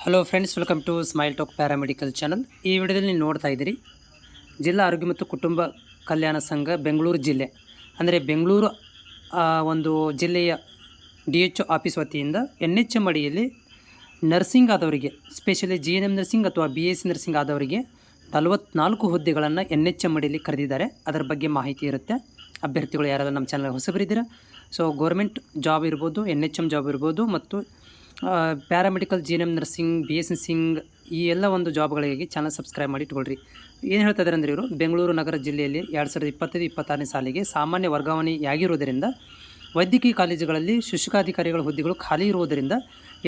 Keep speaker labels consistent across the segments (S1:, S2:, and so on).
S1: Hello friends, welcome to smile talk paramedical channel. ಈ ವಿಡಿಯೋದಲ್ಲಿ ನೀವು ನೋಡ್ತಾ ಇದ್ದೀರಿ ಜಿಲ್ಲಾ ಆರೋಗ್ಯ ಮತ್ತು ಕುಟುಂಬ ಕಲ್ಯಾಣ ಸಂಘ ಬೆಂಗಳೂರು ಜಿಲ್ಲೆ, ಅಂದರೆ ಬೆಂಗಳೂರು ಒಂದು ಜಿಲ್ಲೆಯ DHO ಆಫೀಸ್ ವತಿಯಿಂದ NHM ಅಡಿಯಲ್ಲಿ ನರ್ಸಿಂಗ್ ಆದವರಿಗೆ, ಸ್ಪೆಷಲಿ GNM ನರ್ಸಿಂಗ್ ಅಥವಾ BSc ನರ್ಸಿಂಗ್ ಆದವರಿಗೆ 44 ಹುದ್ದೆಗಳನ್ನು NHM ಅಡಿಯಲ್ಲಿ ಕರೆದಿದ್ದಾರೆ. ಅದರ ಬಗ್ಗೆ ಮಾಹಿತಿ ಇರುತ್ತೆ. ಅಭ್ಯರ್ಥಿಗಳು ಯಾರೆಲ್ಲ ನಮ್ಮ ಚಾನಲ್ ಹೊಸಬರಿದ್ದೀರಾ, ಸೊ ಗೌರ್ಮೆಂಟ್ ಜಾಬ್ ಇರ್ಬೋದು, NHM ಜಾಬ್ ಇರ್ಬೋದು, ಮತ್ತು paramedical, GNM nursing, BSc nursing, ಈ ಎಲ್ಲ ಒಂದು ಜಾಬ್ಗಳಿಗೆ ಚಾನಲ್ ಸಬ್ಸ್ಕ್ರೈಬ್ ಮಾಡಿ ಇಟ್ಕೊಳ್ರಿ. ಏನು ಹೇಳ್ತಾ ಇದ್ದಾರೆ ಅಂದರೆ, ಇವರು ಬೆಂಗಳೂರು ನಗರ ಜಿಲ್ಲೆಯಲ್ಲಿ 2025-26ನೇ ಸಾಲಿಗೆ ಸಾಮಾನ್ಯ ವರ್ಗಾವಣೆಯಾಗಿರುವುದರಿಂದ ವೈದ್ಯಕೀಯ ಕಾಲೇಜುಗಳಲ್ಲಿ ಶುಶ್ರೂಷಾಧಿಕಾರಿಗಳ ಹುದ್ದೆಗಳು ಖಾಲಿ ಇರುವುದರಿಂದ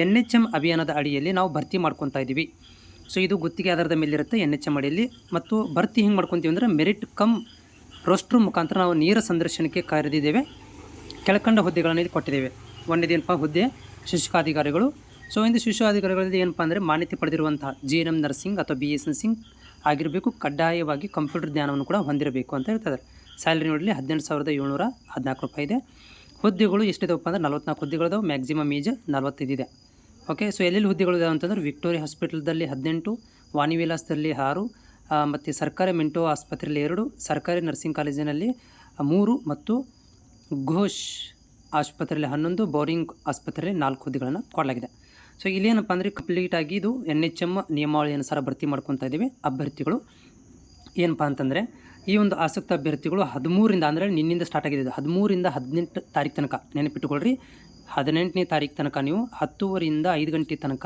S1: NHM ಅಭಿಯಾನದ ಅಡಿಯಲ್ಲಿ ನಾವು ಭರ್ತಿ ಮಾಡ್ಕೊತಾ ಇದ್ದೀವಿ. ಸೊ ಇದು ಗುತ್ತಿಗೆ ಆಧಾರದ ಮೇಲಿರುತ್ತೆ NHM ಅಡಿಯಲ್ಲಿ. ಮತ್ತು ಭರ್ತಿ ಹೆಂಗೆ ಮಾಡ್ಕೊತೀವಿ ಅಂದರೆ, ಮೆರಿಟ್ ಕಮ್ ರೋಸ್ಟ್ರ್ ಮುಖಾಂತರ ನಾವು ನೇರ ಸಂದರ್ಶನಕ್ಕೆ ಕರೆದಿದ್ದೇವೆ. ಕೆಳಕಂಡ ಹುದ್ದೆಗಳನ್ನು ಇಲ್ಲಿ ಕೊಟ್ಟಿದ್ದೇವೆ. ಒಂದೇನಪ್ಪ ಹುದ್ದೆ ಶುಶ್ರೂಷಾಧಿಕಾರಿಗಳು. ಸೊ ಇಂದು ಶುಶ್ರೂಷಾಧಿಕಾರಿಗಳಲ್ಲಿ ಏನಪ್ಪ ಅಂದರೆ, ಮಾನ್ಯತೆ ಪಡೆದಿರುವಂತಹ GNM ನರ್ಸಿಂಗ್ ಅಥವಾ BSc ನರ್ಸಿಂಗ್ ಆಗಿರಬೇಕು. ಕಡ್ಡಾಯವಾಗಿ ಕಂಪ್ಯೂಟರ್ ಜ್ಞಾನವನ್ನು ಕೂಡ ಹೊಂದಿರಬೇಕು ಅಂತ ಹೇಳ್ತಾರೆ. ಸ್ಯಾಲರಿ ನೋಡಲಿ $17,714 ರೂಪಾಯಿ ಇದೆ. ಹುದ್ದೆಗಳು ಎಷ್ಟಿದಾವಪ್ಪ ಅಂದರೆ 44 ಹುದ್ದೆಗಳಿದಾವೆ. ಮ್ಯಾಕ್ಸಿಮಮ್ ಏಜ್ 45 ಇದೆ. ಓಕೆ, ಸೊ ಎಲ್ಲೆಲ್ಲಿ ಹುದ್ದೆಗಳು ಇದಾವೆ ಅಂತಂದ್ರೆ, ವಿಕ್ಟೋರಿಯಾ ಹಾಸ್ಪಿಟಲ್ದಲ್ಲಿ 18, ವಾಣಿ ವಿಲಾಸದಲ್ಲಿ 6, ಮತ್ತು ಸರ್ಕಾರಿ ಮಿಂಟೋ ಆಸ್ಪತ್ರೆಯಲ್ಲಿ 2, ಸರ್ಕಾರಿ ನರ್ಸಿಂಗ್ ಕಾಲೇಜಿನಲ್ಲಿ 3, ಮತ್ತು ಘೋಷ್ ಆಸ್ಪತ್ರೆಯಲ್ಲಿ 11, ಬೋರಿಂಗ್ ಆಸ್ಪತ್ರೆಯಲ್ಲಿ 4 ಹುದ್ದೆಗಳನ್ನು ಕೊಡಲಾಗಿದೆ. ಸೊ ಇಲ್ಲೇನಪ್ಪ ಅಂದರೆ, ಕಂಪ್ಲೀಟಾಗಿ ಇದು NHM ನಿಯಮಾವಳಿ ಅನುಸಾರ ಭರ್ತಿ ಮಾಡ್ಕೊತಾ ಇದ್ದೀವಿ. ಅಭ್ಯರ್ಥಿಗಳು ಏನಪ್ಪ ಅಂತಂದರೆ, ಈ ಒಂದು ಆಸಕ್ತ ಅಭ್ಯರ್ಥಿಗಳು 13ರಿಂದ, ಅಂದರೆ ನಿನ್ನಿಂದ ಸ್ಟಾರ್ಟ್ ಆಗಿದೆ, 13ರಿಂದ 18 ತಾರೀಕು ತನಕ ನೆನಪಿಟ್ಟುಕೊಳ್ರಿ. 18ನೇ ತಾರೀಕು ತನಕ ನೀವು 10:30ರಿಂದ 5 ಗಂಟೆ ತನಕ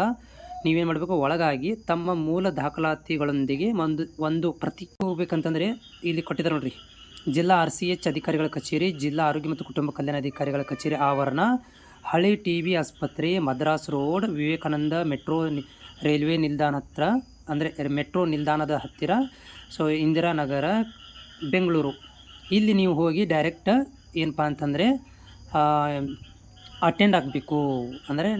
S1: ನೀವೇನು ಮಾಡಬೇಕು, ಒಳಗಾಗಿ ತಮ್ಮ ಮೂಲ ದಾಖಲಾತಿಗಳೊಂದಿಗೆ ಒಂದು ಪ್ರತಿ ಹೋಗ್ಬೇಕಂತಂದರೆ ಇಲ್ಲಿ ಕೊಟ್ಟಿದ್ದಾರೆ ನೋಡಿರಿ. ಜಿಲ್ಲಾ RCH ಅಧಿಕಾರಿಗಳ ಕಚೇರಿ, ಜಿಲ್ಲಾ ಆರೋಗ್ಯ ಮತ್ತು ಕುಟುಂಬ ಕಲ್ಯಾಣ ಅಧಿಕಾರಿಗಳ ಕಚೇರಿ ಆವರಣ, ಹಳೆ TB ಆಸ್ಪತ್ರೆ, Madras road, Vivekananda metro railway ನಿಲ್ದಾಣ ಹತ್ತಿರ, ಅಂದರೆ ಮೆಟ್ರೋ ನಿಲ್ದಾಣದ ಹತ್ತಿರ, ಸೊ ಇಂದಿರಾನಗರ, ಬೆಂಗಳೂರು. ಇಲ್ಲಿ ನೀವು ಹೋಗಿ ಡೈರೆಕ್ಟ್ ಏನಪ್ಪ ಅಂತಂದರೆ ಅಟೆಂಡ್ ಆಗಬೇಕು, ಅಂದರೆ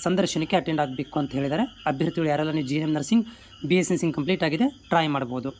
S1: ಸಂದರ್ಶನಕ್ಕೆ ಅಟೆಂಡ್ ಆಗಬೇಕು ಅಂತ ಹೇಳಿದ್ದಾರೆ. ಅಭ್ಯರ್ಥಿಗಳು ಯಾರೆಲ್ಲ ನೀವು GNM nursing, BSc nursing complete ಆಗಿದೆ ಟ್ರೈ ಮಾಡ್ಬೋದು.